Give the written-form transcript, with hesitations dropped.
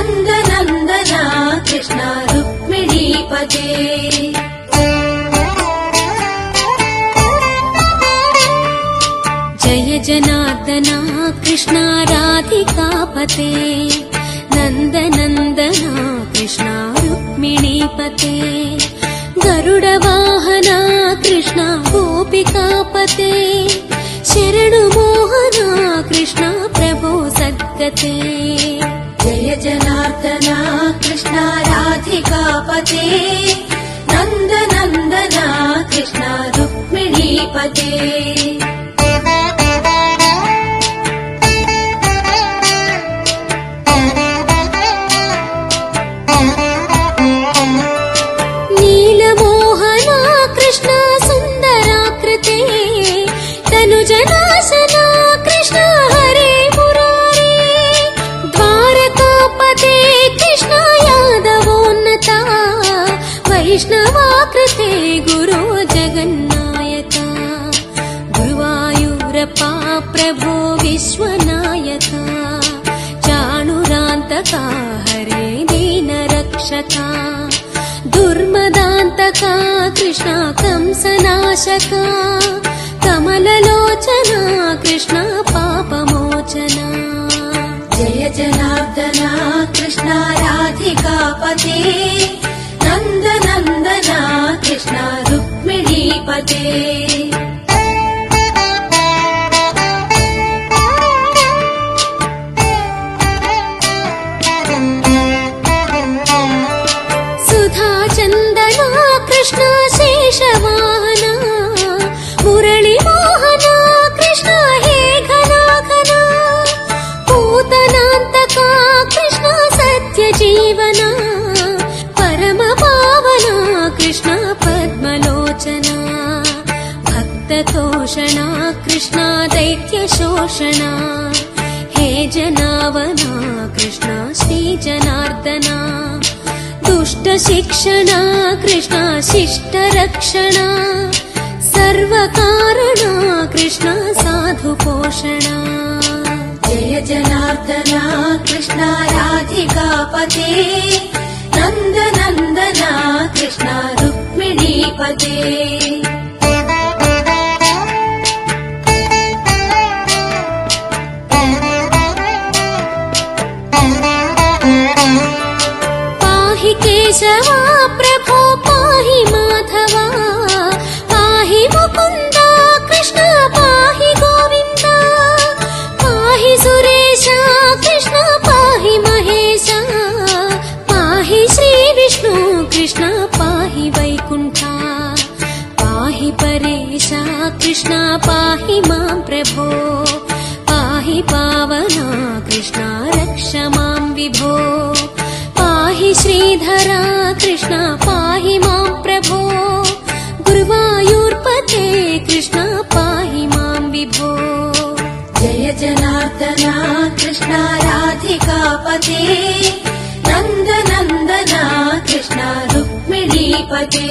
नन्दनन्दन कृष्ण रुक्मिणीपते जय जनार्दन कृष्ण राधिकापते नन्दनन्दन कृष्ण रुक्मिणीपते गरुडवाहन कृष्ण गोपिकापते शरणु मोहन कृष्ण प्रभो सद्गते जय जनार्दन कृष्ण राधिकापते नन्दनन्दन कृष्ण रुक्मिणीपते जनार्दन कृष्ण हरे मुरारे द्वारकापते कृष्ण यादवोन्नता वैष्णवाकृते गुरो जगन्नायका गुरुवायूरप्पा प्रभो विश्वनायका चाणुरान्तका हरे दीनरक्षका दुर्मदान्तका कृष्ण कंसनाशका कमललोचना कृष्ण पापमोचना जय जनार्दन कृष्ण राधिकापते नन्दनन्दन कृष्ण रुक्मिणीपते सुधाचन्दन कृष्ण शेषवाहन मुरली मोहन कृष्ण हे घना घना पूतनान्तका कृष्ण सत्य जीवना परम पावना कृष्ण पद्मलोचना भक्ततोषणा कृष्ण दैत्य शोषणा हे जनावना कृष्ण श्री जनार्दना दुष्ट शिक्षणा कृष्ण शिष्ट रक्षणा सर्वकारणा कृष्ण साधु पोषणा जय जनार्दन कृष्ण राधिकापते नन्दनन्दन कृष्ण रुक्मिणीपते पाहि केशवा प्रभो पाहि माधवा पाहि मुकुन्द कृष्ण पाहि गोविन्द पाहि सुरेश कृष्ण पाहि महेश पाहि श्री विष्णु कृष्ण पाहि वैकुण्ठ पाहि परेश कृष्ण पाहि मां प्रभो पाहि पावना कृष्ण रक्ष मां विभो पाहि श्रीधरा कृष्ण पाहि मां प्रभो गुरुवायूर्पते कृष्ण पाहि मां विभो जय जनार्दन कृष्ण राधिकापते नन्दनन्दन कृष्ण रुक्मिणीपते